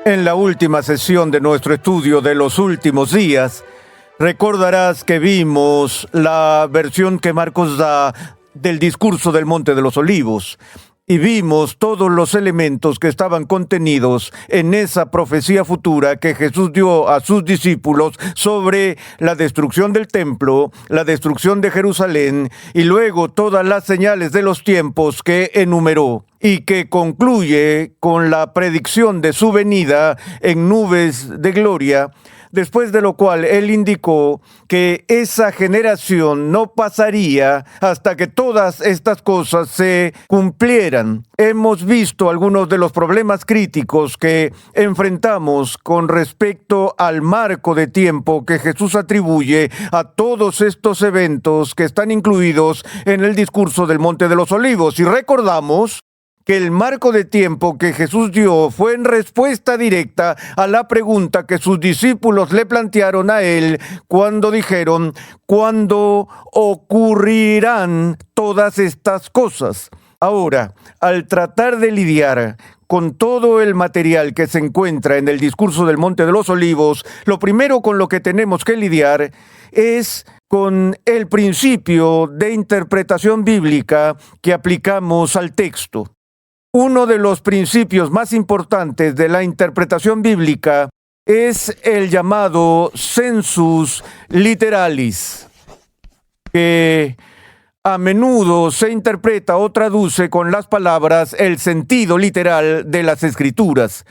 En la última sesión de nuestro estudio de los últimos días, recordarás que vimos la versión que Marcos da del discurso del Monte de los Olivos y vimos todos los elementos que estaban contenidos en esa profecía futura que Jesús dio a sus discípulos sobre la destrucción del templo, la destrucción de Jerusalén y luego todas las señales de los tiempos que enumeró, y que concluye con la predicción de su venida en nubes de gloria, después de lo cual él indicó que esa generación no pasaría hasta que todas estas cosas se cumplieran. Hemos visto algunos de los problemas críticos que enfrentamos con respecto al marco de tiempo que Jesús atribuye a todos estos eventos que están incluidos en el discurso del Monte de los Olivos. Y recordamos que el marco de tiempo que Jesús dio fue en respuesta directa a la pregunta que sus discípulos le plantearon a él cuando dijeron: ¿cuándo ocurrirán todas estas cosas? Ahora, al tratar de lidiar con todo el material que se encuentra en el discurso del Monte de los Olivos, lo primero con lo que tenemos que lidiar es con el principio de interpretación bíblica que aplicamos al texto. Uno de los principios más importantes de la interpretación bíblica es el llamado sensus literalis, que a menudo se interpreta o traduce con las palabras el sentido literal de las Escrituras.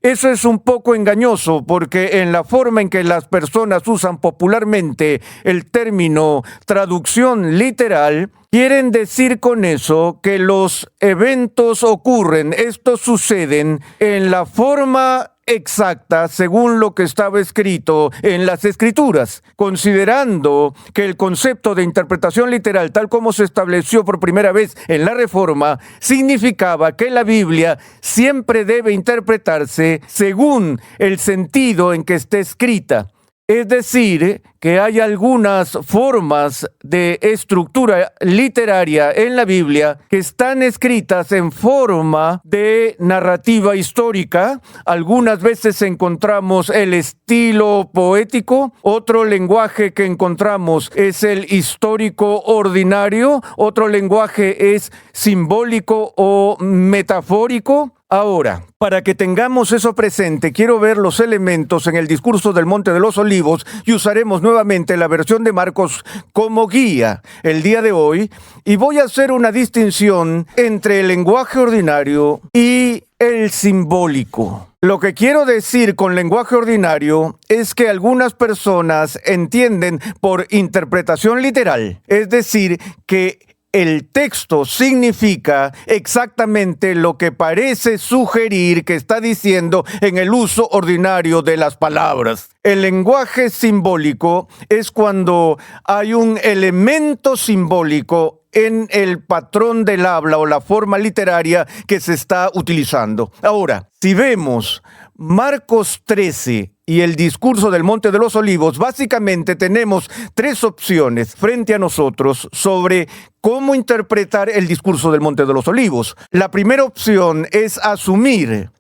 Eso es un poco engañoso porque en la forma en que las personas usan popularmente el término traducción literal, quieren decir con eso que los eventos ocurren, estos suceden en la forma exacta según lo que estaba escrito en las Escrituras, considerando que el concepto de interpretación literal, tal como se estableció por primera vez en la Reforma, significaba que la Biblia siempre debe interpretarse según el sentido en que esté escrita. Es decir, que hay algunas formas de estructura literaria en la Biblia que están escritas en forma de narrativa histórica. Algunas veces encontramos el estilo poético, otro lenguaje que encontramos es el histórico ordinario, otro lenguaje es simbólico o metafórico. Ahora, para que tengamos eso presente, quiero ver los elementos en el discurso del Monte de los Olivos y usaremos nuevamente la versión de Marcos como guía el día de hoy, y voy a hacer una distinción entre el lenguaje ordinario y el simbólico. Lo que quiero decir con lenguaje ordinario es que algunas personas entienden por interpretación literal, es decir, que el texto significa exactamente lo que parece sugerir que está diciendo en el uso ordinario de las palabras. El lenguaje simbólico es cuando hay un elemento simbólico en el patrón del habla o la forma literaria que se está utilizando. Ahora, si vemos Marcos 13 y el discurso del Monte de los Olivos, básicamente tenemos tres opciones frente a nosotros sobre cómo interpretar el discurso del Monte de los Olivos. La primera opción es asumir,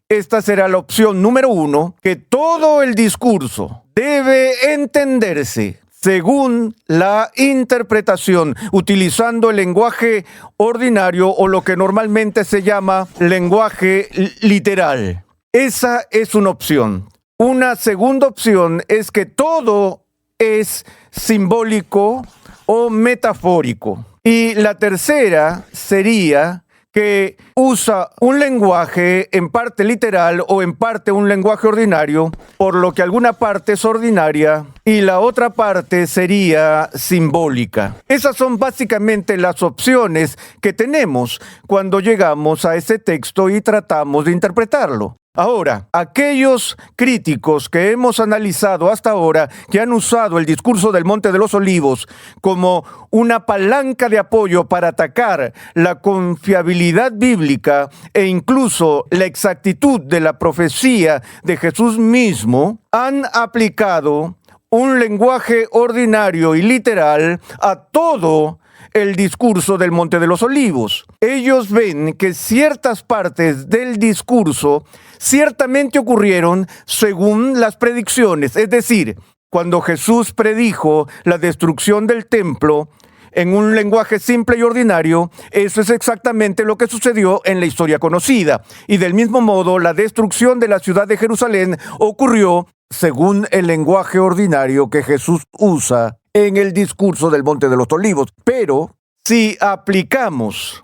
esta será la opción número 1, que todo el discurso debe entenderse según la interpretación, utilizando el lenguaje ordinario o lo que normalmente se llama lenguaje literal. Esa es una opción. Una segunda opción es que todo es simbólico o metafórico. Y la tercera sería que usa un lenguaje en parte literal o en parte un lenguaje ordinario, por lo que alguna parte es ordinaria y la otra parte sería simbólica. Esas son básicamente las opciones que tenemos cuando llegamos a ese texto y tratamos de interpretarlo. Ahora, aquellos críticos que hemos analizado hasta ahora, que han usado el discurso del Monte de los Olivos como una palanca de apoyo para atacar la confiabilidad bíblica e incluso la exactitud de la profecía de Jesús mismo, han aplicado un lenguaje ordinario y literal a todo el discurso del Monte de los Olivos. Ellos ven que ciertas partes del discurso ciertamente ocurrieron según las predicciones. Es decir, cuando Jesús predijo la destrucción del templo, en un lenguaje simple y ordinario, eso es exactamente lo que sucedió en la historia conocida. Y del mismo modo, la destrucción de la ciudad de Jerusalén ocurrió según el lenguaje ordinario que Jesús usa en el discurso del Monte de los Olivos. Pero si aplicamos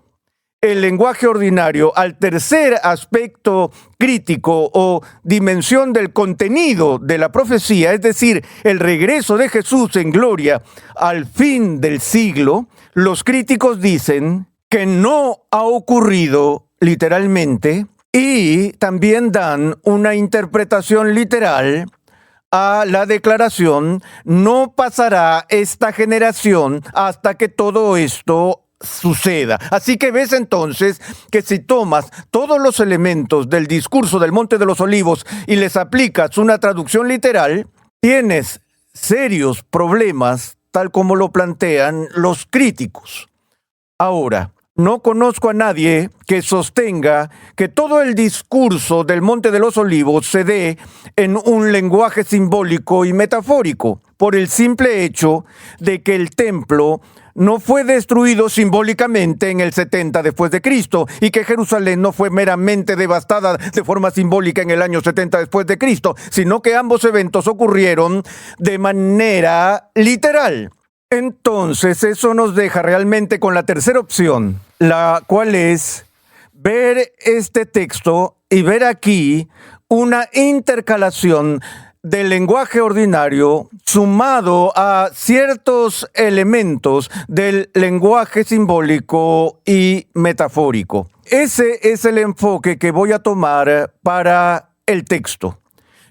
el lenguaje ordinario al tercer aspecto crítico o dimensión del contenido de la profecía, es decir, el regreso de Jesús en gloria al fin del siglo, los críticos dicen que no ha ocurrido literalmente y también dan una interpretación literal a la declaración: no pasará esta generación hasta que todo esto suceda. Así que ves entonces que si tomas todos los elementos del discurso del Monte de los Olivos y les aplicas una traducción literal, tienes serios problemas, tal como lo plantean los críticos. Ahora, no conozco a nadie que sostenga que todo el discurso del Monte de los Olivos se dé en un lenguaje simbólico y metafórico, por el simple hecho de que el templo no fue destruido simbólicamente en el 70 después de Cristo y que Jerusalén no fue meramente devastada de forma simbólica en el año 70 después de Cristo, sino que ambos eventos ocurrieron de manera literal. Entonces, eso nos deja realmente con la tercera opción, la cual es ver este texto y ver aquí una intercalación del lenguaje ordinario sumado a ciertos elementos del lenguaje simbólico y metafórico. Ese es el enfoque que voy a tomar para el texto.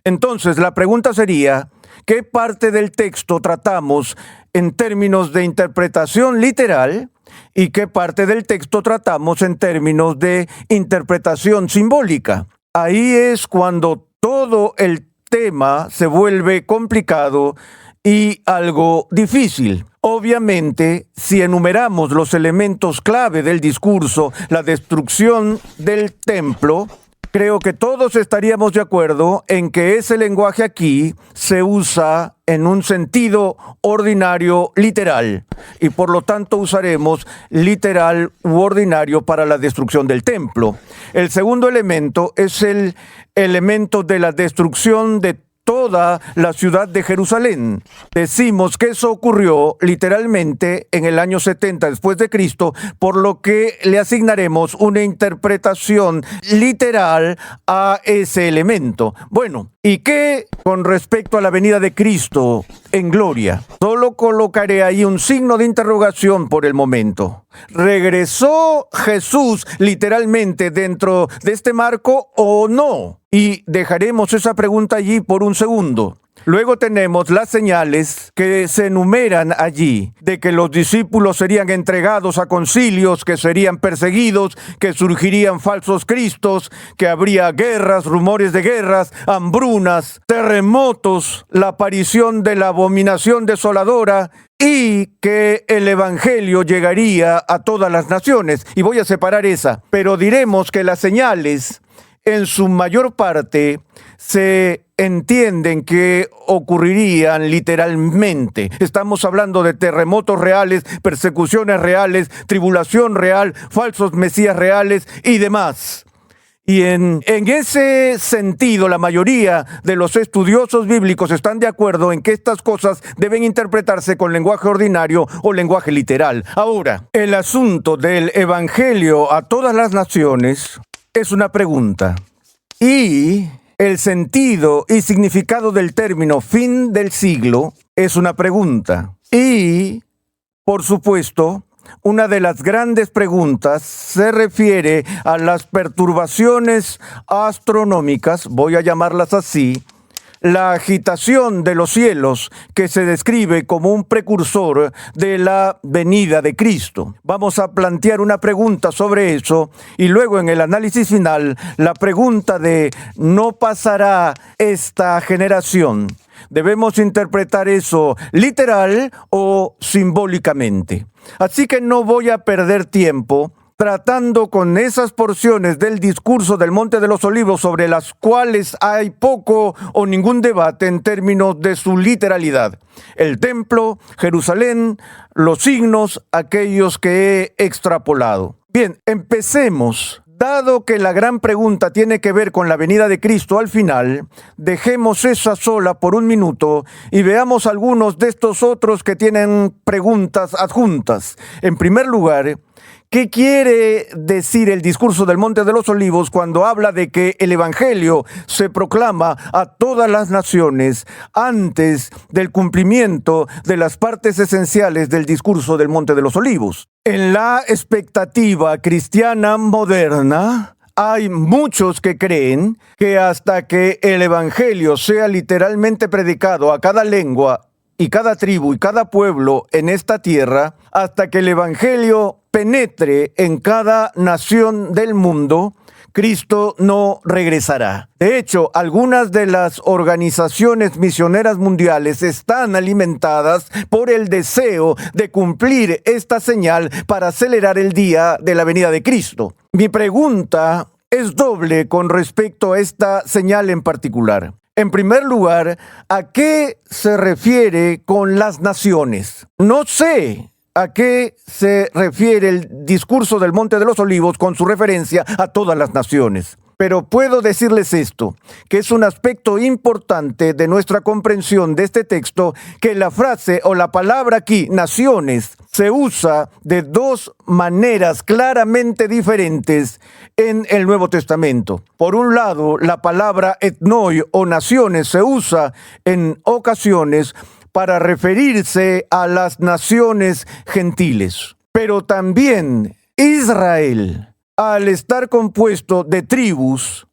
Entonces, la pregunta sería: ¿qué parte del texto tratamos en términos de interpretación literal y qué parte del texto tratamos en términos de interpretación simbólica? Ahí es cuando todo el tema se vuelve complicado y algo difícil. Obviamente, si enumeramos los elementos clave del discurso, la destrucción del templo, creo que todos estaríamos de acuerdo en que ese lenguaje aquí se usa en un sentido ordinario literal y por lo tanto usaremos literal u ordinario para la destrucción del templo. El segundo elemento es el elemento de la destrucción de toda la ciudad de Jerusalén. Decimos que eso ocurrió literalmente en el año 70 después de Cristo, por lo que le asignaremos una interpretación literal a ese elemento. Bueno, ¿y qué con respecto a la venida de Cristo en gloria? Solo colocaré ahí un signo de interrogación por el momento. ¿Regresó Jesús literalmente dentro de este marco o no? Y dejaremos esa pregunta allí por un segundo. Luego tenemos las señales que se enumeran allí, de que los discípulos serían entregados a concilios, que serían perseguidos, que surgirían falsos cristos, que habría guerras, rumores de guerras, hambrunas, terremotos, la aparición de la abominación desoladora y que el evangelio llegaría a todas las naciones. Y voy a separar esa, pero diremos que las señales en su mayor parte se entienden que ocurrirían literalmente. Estamos hablando de terremotos reales, persecuciones reales, tribulación real, falsos mesías reales y demás. Y en ese sentido, la mayoría de los estudiosos bíblicos están de acuerdo en que estas cosas deben interpretarse con lenguaje ordinario o lenguaje literal. Ahora, el asunto del evangelio a todas las naciones es una pregunta. Y el sentido y significado del término fin del siglo es una pregunta. Y, por supuesto, una de las grandes preguntas se refiere a las perturbaciones astronómicas, voy a llamarlas así, la agitación de los cielos que se describe como un precursor de la venida de Cristo. Vamos a plantear una pregunta sobre eso y luego en el análisis final la pregunta de ¿no pasará esta generación? Debemos interpretar eso literal o simbólicamente. Así que no voy a perder tiempo tratando con esas porciones del discurso del Monte de los Olivos sobre las cuales hay poco o ningún debate en términos de su literalidad. El templo, Jerusalén, los signos, aquellos que he extrapolado. Bien, empecemos. Dado que la gran pregunta tiene que ver con la venida de Cristo al final, dejemos esa sola por un minuto y veamos algunos de estos otros que tienen preguntas adjuntas. En primer lugar, ¿qué quiere decir el discurso del Monte de los Olivos cuando habla de que el Evangelio se proclama a todas las naciones antes del cumplimiento de las partes esenciales del discurso del Monte de los Olivos? En la expectativa cristiana moderna, hay muchos que creen que hasta que el Evangelio sea literalmente predicado a cada lengua y cada tribu y cada pueblo en esta tierra, hasta que el Evangelio penetre en cada nación del mundo, Cristo no regresará. De hecho, algunas de las organizaciones misioneras mundiales están alimentadas por el deseo de cumplir esta señal para acelerar el día de la venida de Cristo. Mi pregunta es doble con respecto a esta señal en particular. En primer lugar, ¿a qué se refiere con las naciones? No sé a qué se refiere el discurso del Monte de los Olivos con su referencia a todas las naciones. Pero puedo decirles esto, que es un aspecto importante de nuestra comprensión de este texto, que la frase o la palabra aquí, naciones, se usa de dos maneras claramente diferentes en el Nuevo Testamento. Por un lado, la palabra etnoi o naciones se usa en ocasiones para referirse a las naciones gentiles. Pero también Israel, al estar compuesto de tribus,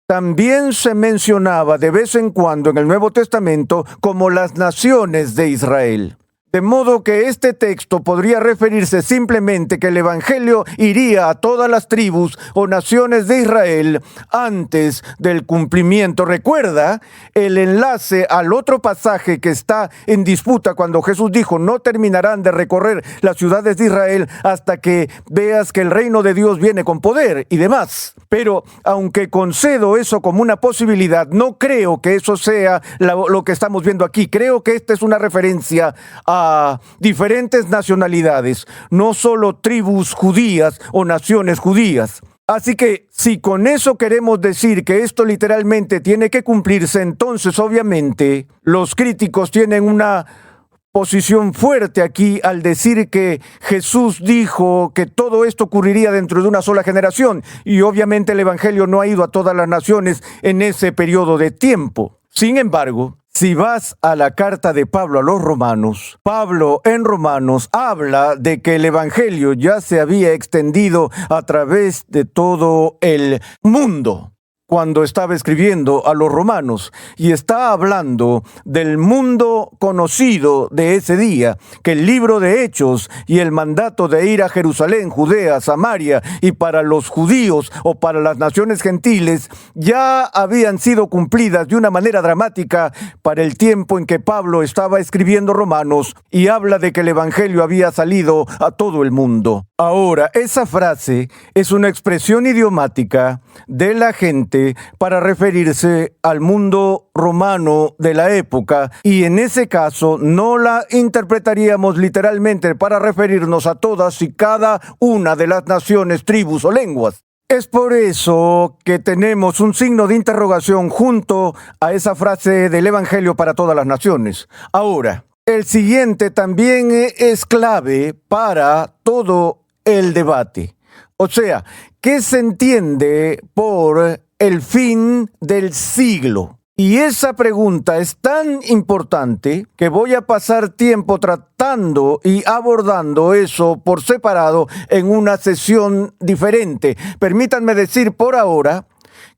también se mencionaba de vez en cuando en el Nuevo Testamento como las naciones de Israel. De modo que este texto podría referirse simplemente que el Evangelio iría a todas las tribus o naciones de Israel antes del cumplimiento. Recuerda el enlace al otro pasaje que está en disputa cuando Jesús dijo: no terminarán de recorrer las ciudades de Israel hasta que veas que el reino de Dios viene con poder y demás. Pero aunque concedo eso como una posibilidad, no creo que eso sea lo que estamos viendo aquí. Creo que esta es una referencia a diferentes nacionalidades, no solo tribus judías o naciones judías. Así que si con eso queremos decir que esto literalmente tiene que cumplirse, entonces obviamente los críticos tienen una posición fuerte aquí al decir que Jesús dijo que todo esto ocurriría dentro de una sola generación, y obviamente el Evangelio no ha ido a todas las naciones en ese periodo de tiempo. Sin embargo, si vas a la carta de Pablo a los Romanos, Pablo en Romanos habla de que el Evangelio ya se había extendido a través de todo el mundo cuando estaba escribiendo a los romanos, y está hablando del mundo conocido de ese día, que el libro de Hechos y el mandato de ir a Jerusalén, Judea, Samaria y para los judíos o para las naciones gentiles ya habían sido cumplidas de una manera dramática para el tiempo en que Pablo estaba escribiendo Romanos, y habla de que el Evangelio había salido a todo el mundo. Ahora, esa frase es una expresión idiomática de la gente para referirse al mundo romano de la época, y en ese caso no la interpretaríamos literalmente para referirnos a todas y cada una de las naciones, tribus o lenguas. Es por eso que tenemos un signo de interrogación junto a esa frase del Evangelio para todas las naciones. Ahora, el siguiente también es clave para todo el debate. O sea, ¿qué se entiende por el fin del siglo? Y esa pregunta es tan importante que voy a pasar tiempo tratando y abordando eso por separado en una sesión diferente. Permítanme decir por ahora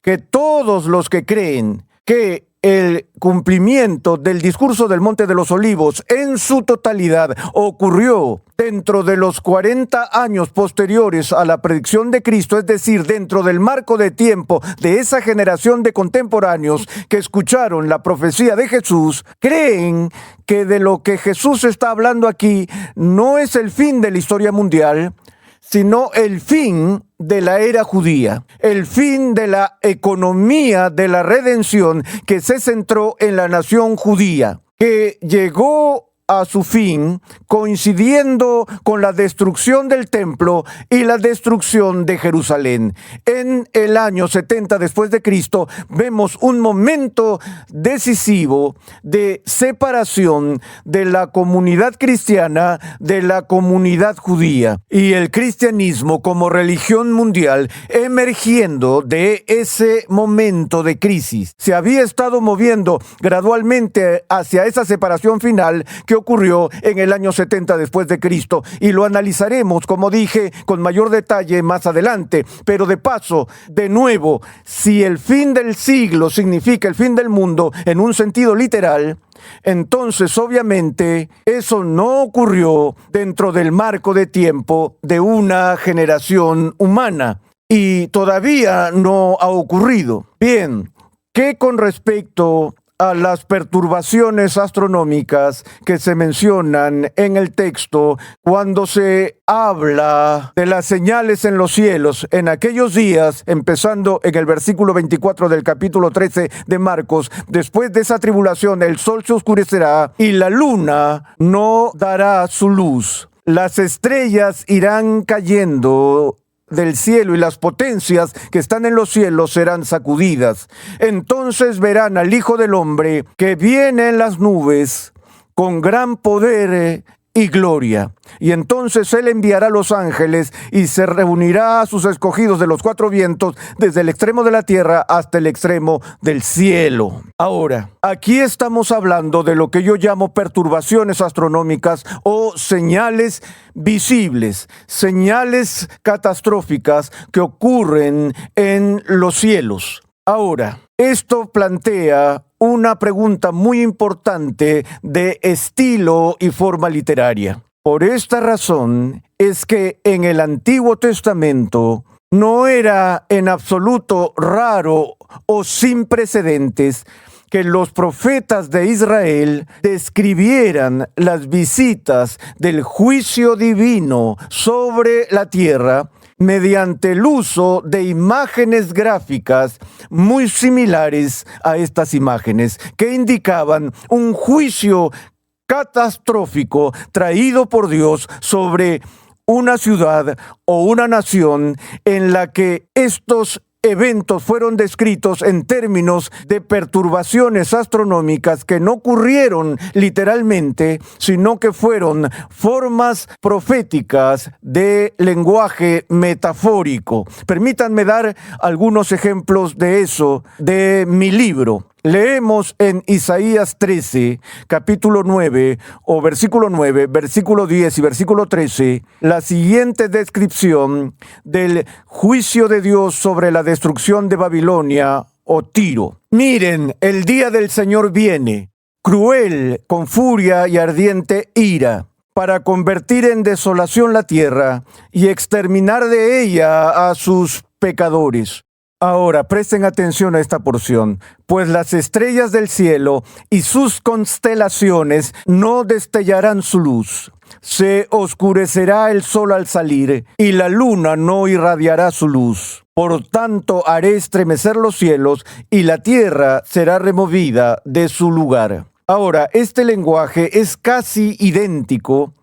que todos los que creen que el cumplimiento del discurso del Monte de los Olivos en su totalidad ocurrió dentro de los 40 años posteriores a la predicción de Cristo, es decir, dentro del marco de tiempo de esa generación de contemporáneos que escucharon la profecía de Jesús, creen que de lo que Jesús está hablando aquí no es el fin de la historia mundial, sino el fin de la era judía, el fin de la economía de la redención que se centró en la nación judía, que llegó a su fin coincidiendo con la destrucción del templo y la destrucción de Jerusalén. En el año 70 después de Cristo vemos un momento decisivo de separación de la comunidad cristiana de la comunidad judía y el cristianismo como religión mundial emergiendo de ese momento de crisis. Se había estado moviendo gradualmente hacia esa separación final que ocurrió en el año 70 después de Cristo, y lo analizaremos, como dije, con mayor detalle más adelante. Pero de paso, de nuevo, si el fin del siglo significa el fin del mundo en un sentido literal, entonces obviamente eso no ocurrió dentro del marco de tiempo de una generación humana y todavía no ha ocurrido. Bien, ¿qué con respecto a las perturbaciones astronómicas que se mencionan en el texto cuando se habla de las señales en los cielos en aquellos días, empezando en el versículo 24 del capítulo 13 de Marcos? Después de esa tribulación, el sol se oscurecerá y la luna no dará su luz. Las estrellas irán cayendo del cielo y las potencias que están en los cielos serán sacudidas. Entonces verán al Hijo del Hombre que viene en las nubes con gran poder y gloria. Y entonces Él enviará a los ángeles y se reunirá a sus escogidos de los cuatro vientos, desde el extremo de la tierra hasta el extremo del cielo. Ahora, aquí estamos hablando de lo que yo llamo perturbaciones astronómicas o señales visibles, señales catastróficas que ocurren en los cielos. Ahora, esto plantea una pregunta muy importante de estilo y forma literaria. Por esta razón es que en el Antiguo Testamento no era en absoluto raro o sin precedentes que los profetas de Israel describieran las visitas del juicio divino sobre la tierra mediante el uso de imágenes gráficas muy similares a estas imágenes, que indicaban un juicio catastrófico traído por Dios sobre una ciudad o una nación en la que estos eventos fueron descritos en términos de perturbaciones astronómicas que no ocurrieron literalmente, sino que fueron formas proféticas de lenguaje metafórico. Permítanme dar algunos ejemplos de eso de mi libro. Leemos en Isaías 13, capítulo 9, o versículo 9, versículo 10 y versículo 13, la siguiente descripción del juicio de Dios sobre la destrucción de Babilonia o Tiro. Miren, el día del Señor viene, cruel, con furia y ardiente ira, para convertir en desolación la tierra y exterminar de ella a sus pecadores. Ahora, presten atención a esta porción, pues las estrellas del cielo y sus constelaciones no destellarán su luz. Se oscurecerá el sol al salir, y la luna no irradiará su luz. Por tanto, haré estremecer los cielos, y la tierra será removida de su lugar. Ahora, este lenguaje es casi idéntico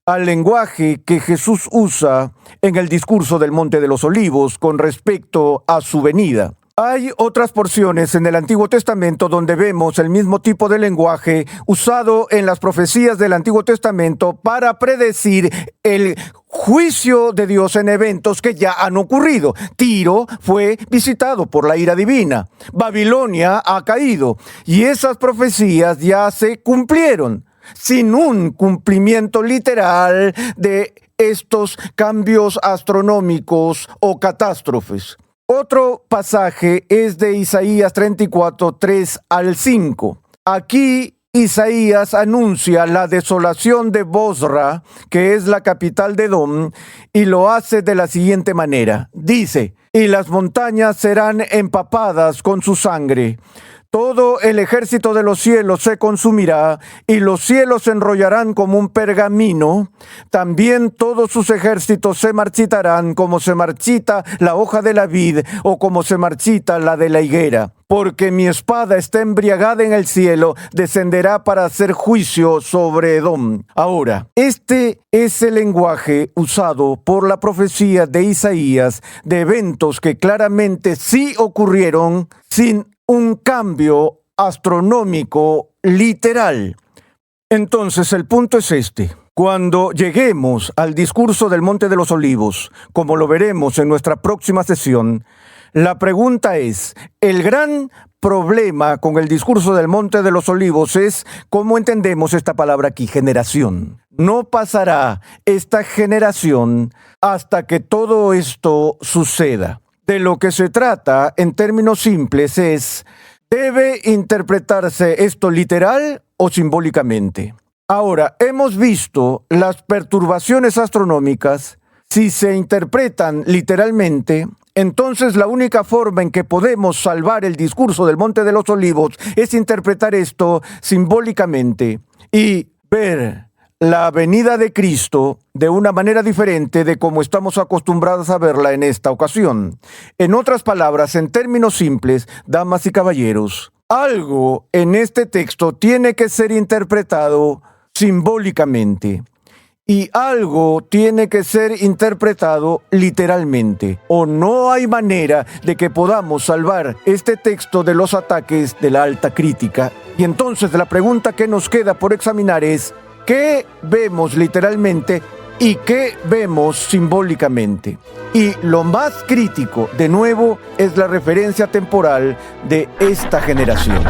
al lenguaje que Jesús usa en el discurso del Monte de los Olivos con respecto a su venida. Hay otras porciones en el Antiguo Testamento donde vemos el mismo tipo de lenguaje usado en las profecías del Antiguo Testamento para predecir el juicio de Dios en eventos que ya han ocurrido. Tiro fue visitado por la ira divina. Babilonia ha caído y esas profecías ya se cumplieron, sin un cumplimiento literal de estos cambios astronómicos o catástrofes. Otro pasaje es de Isaías 34, 3 al 5. Aquí Isaías anuncia la desolación de Bosra, que es la capital de Edom, y lo hace de la siguiente manera. Dice, y las montañas serán empapadas con su sangre. Todo el ejército de los cielos se consumirá, y los cielos se enrollarán como un pergamino. También todos sus ejércitos se marchitarán como se marchita la hoja de la vid o como se marchita la de la higuera. Porque mi espada está embriagada en el cielo, descenderá para hacer juicio sobre Edom. Ahora, este es el lenguaje usado por la profecía de Isaías de eventos que claramente sí ocurrieron sin un cambio astronómico literal. Entonces, el punto es este. Cuando lleguemos al discurso del Monte de los Olivos, como lo veremos en nuestra próxima sesión, la pregunta es, el gran problema con el discurso del Monte de los Olivos es cómo entendemos esta palabra aquí, generación. No pasará esta generación hasta que todo esto suceda. De lo que se trata, en términos simples, es, ¿debe interpretarse esto literal o simbólicamente? Ahora, hemos visto las perturbaciones astronómicas. Si se interpretan literalmente, entonces la única forma en que podemos salvar el discurso del Monte de los Olivos es interpretar esto simbólicamente y ver la venida de Cristo de una manera diferente de como estamos acostumbrados a verla en esta ocasión. En otras palabras, en términos simples, damas y caballeros, algo en este texto tiene que ser interpretado simbólicamente y algo tiene que ser interpretado literalmente, o no hay manera de que podamos salvar este texto de los ataques de la alta crítica. Y entonces la pregunta que nos queda por examinar es, ¿qué vemos literalmente y qué vemos simbólicamente? Y lo más crítico, de nuevo, es la referencia temporal de esta generación.